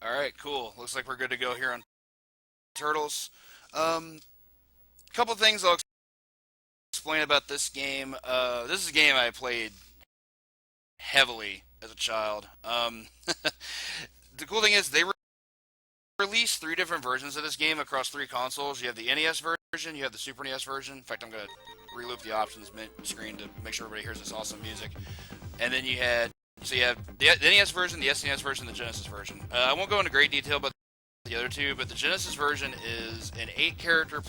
Alright, cool. Looks like we're good to go here on Turtles. Um, Couple things I'll explain about this game. This is a game I played heavily as a child. The cool thing is they released three different versions of this game across three consoles. You have the NES version, you have the Super NES version. In fact, I'm going to reloop the options screen to make sure everybody hears this awesome music. And then you have the NES version, the SNES version, the Genesis version. I won't go into great detail about the other two, but the Genesis version is an 8-character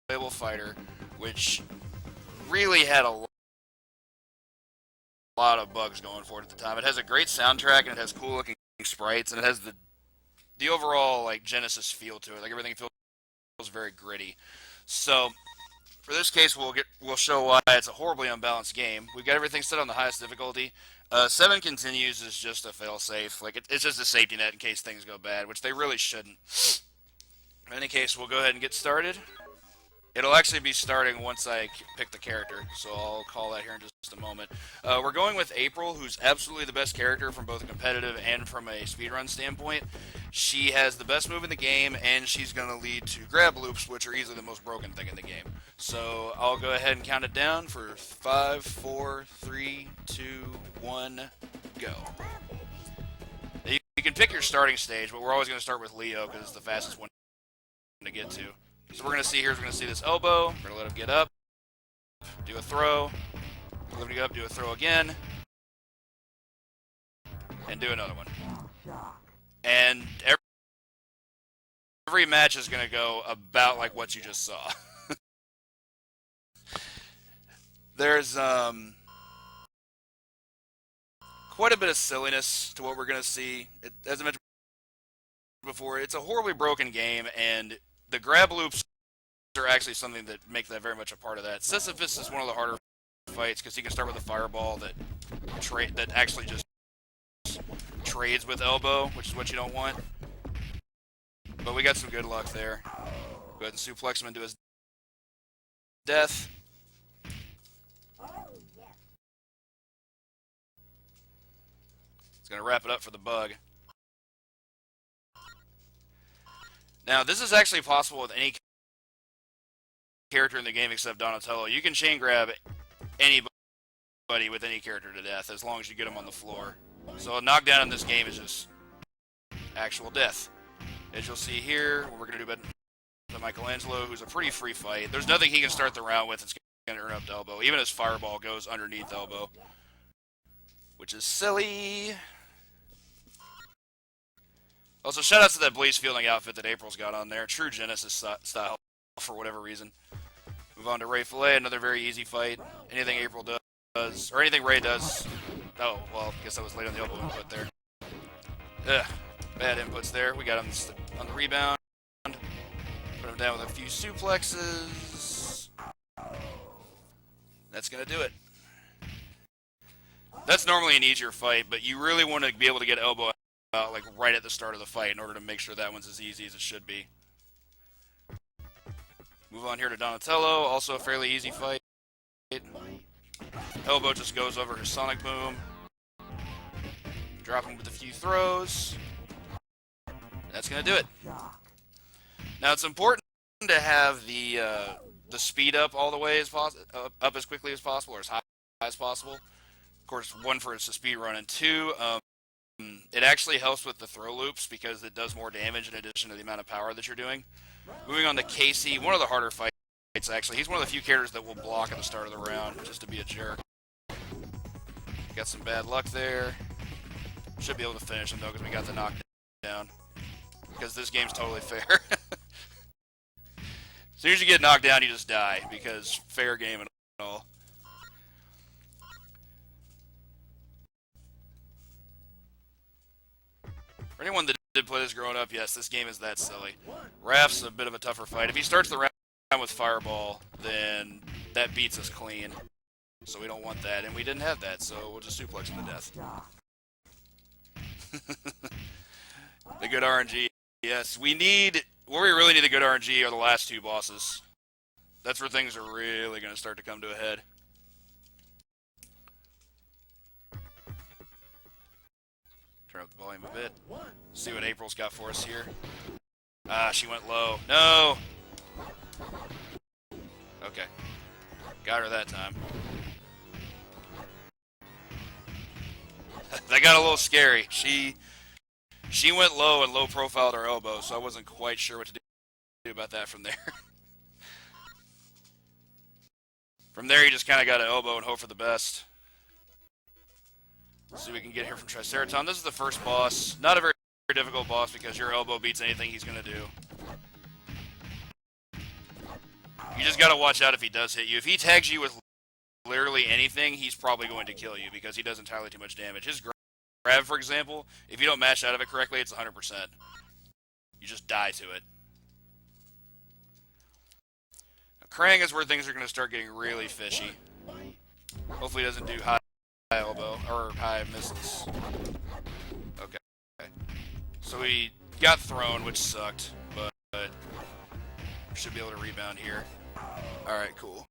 playable fighter, which really had a lot of bugs going for it at the time. It has a great soundtrack and it has cool looking sprites and it has the overall like Genesis feel to it. Like everything feels very gritty. So for this case, we'll show why it's a horribly unbalanced game. We've got everything set on the highest difficulty. 7 continues is just a failsafe. Like it's just a safety net in case things go bad, which they really shouldn't. In any case, we'll go ahead and get started. It'll actually be starting once I pick the character, so I'll call that here in just a moment. We're going with April, who's absolutely the best character from both a competitive and from a speedrun standpoint. She has the best move in the game, and she's going to lead to grab loops, which are easily the most broken thing in the game. So I'll go ahead and count it down for 5, 4, 3, 2, 1, go. You can pick your starting stage, but we're always going to start with Leo because it's the fastest one to get to. So we're going to see here is we're going to see this elbow. We're going to let him get up, do a throw, let him get up, do a throw again, and do another one. And every match is going to go about like what you just saw. There's quite a bit of silliness to what we're going to see. As I mentioned before, it's a horribly broken game, and the grab loops are actually something that make that very much a part of that. SpeedyFists is one of the harder fights because you can start with a fireball that actually just trades with elbow, which is what you don't want. But we got some good luck there. Go ahead and suplex him into his death. It's going to wrap it up for the bug. Now, this is actually possible with any character in the game except Donatello. You can chain grab anybody with any character to death as long as you get them on the floor. So a knockdown in this game is just actual death. As you'll see here, we're going to do to Michelangelo, who's a pretty free fight. There's nothing he can start the round with that's going to earn up to elbow. Even his fireball goes underneath elbow, which is silly. Also, shout-outs to that Blaze Fielding outfit that April's got on there. True Genesis style for whatever reason. Move on to Ray Fillet, another very easy fight. Anything April does, or anything Ray does. Oh, well, I guess I was late on the elbow input there. Ugh, bad inputs there. We got him on the rebound. Put him down with a few suplexes. That's going to do it. That's normally an easier fight, but you really want to be able to get elbow out like right at the start of the fight in order to make sure that one's as easy as it should be. Move on here to Donatello, also a fairly easy fight. Elbow just goes over his Sonic Boom. Drop him with a few throws. That's going to do it. Now it's important to have the speed up all the way up as quickly as possible or as high as possible. Of course, one for it's a speed run, and two, it actually helps with the throw loops because it does more damage in addition to the amount of power that you're doing. Moving on to Casey, one of the harder fights, actually. He's one of the few characters that will block at the start of the round just to be a jerk. Got some bad luck there. Should be able to finish him, though, because we got the knockdown. Because this game's totally fair. As soon as you get knocked down, you just die, because fair game and all. For anyone that did play this growing up, yes, this game is that silly. Raph's a bit of a tougher fight. If he starts the round with Fireball, then that beats us clean. So we don't want that, and we didn't have that, so we'll just suplex him to death. The good RNG, yes. Where we really need the good RNG are the last two bosses. That's where things are really going to start to come to a head. Turn up the volume a bit. See what April's got for us here. Ah, she went low. No! Okay. Got her that time. That got a little scary. She went low and low profiled her elbow, so I wasn't quite sure what to do about that from there. From there, you just kind of got to elbow and hope for the best. Let's see what we can get here from Triceraton. This is the first boss. Not a very difficult boss because your elbow beats anything he's going to do. You just got to watch out if he does hit you. If he tags you with literally anything, he's probably going to kill you because he does entirely too much damage. His grab, for example, if you don't mash out of it correctly, it's 100%. You just die to it. Now, Krang is where things are going to start getting really fishy. Hopefully he doesn't do high elbow, or high missiles. Okay. So we got thrown, which sucked, but should be able to rebound here. Alright, cool.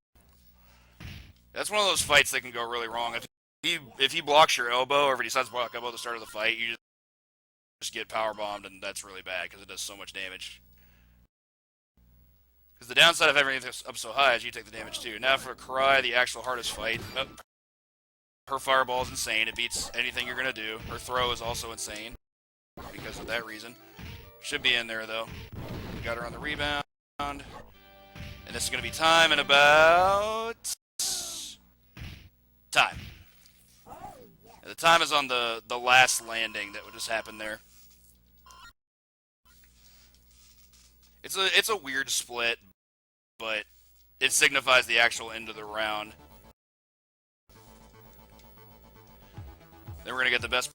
That's one of those fights that can go really wrong. If he blocks your elbow, or if he decides to block elbow at the start of the fight, you just get power bombed, and that's really bad because it does so much damage. Because the downside of having everything up so high is you take the damage too. Now for Karai, the actual hardest fight. Her fireball is insane. It beats anything you're going to do. Her throw is also insane because of that reason. Should be in there, though. Got her on the rebound. And this is going to be time in about... time. The time is on the last landing that would just happen there. It's a weird split, but it signifies the actual end of the round. Then we're going to get the best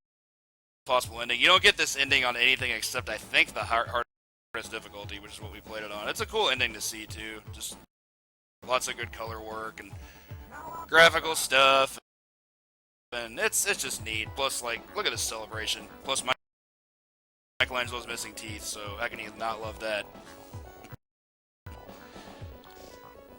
possible ending. You don't get this ending on anything except, I think, the hardest difficulty, which is what we played it on. It's a cool ending to see, too. Just lots of good color work and graphical stuff. And it's just neat. Plus, like, look at this celebration. Plus, Michelangelo's missing teeth, so how can you not love that?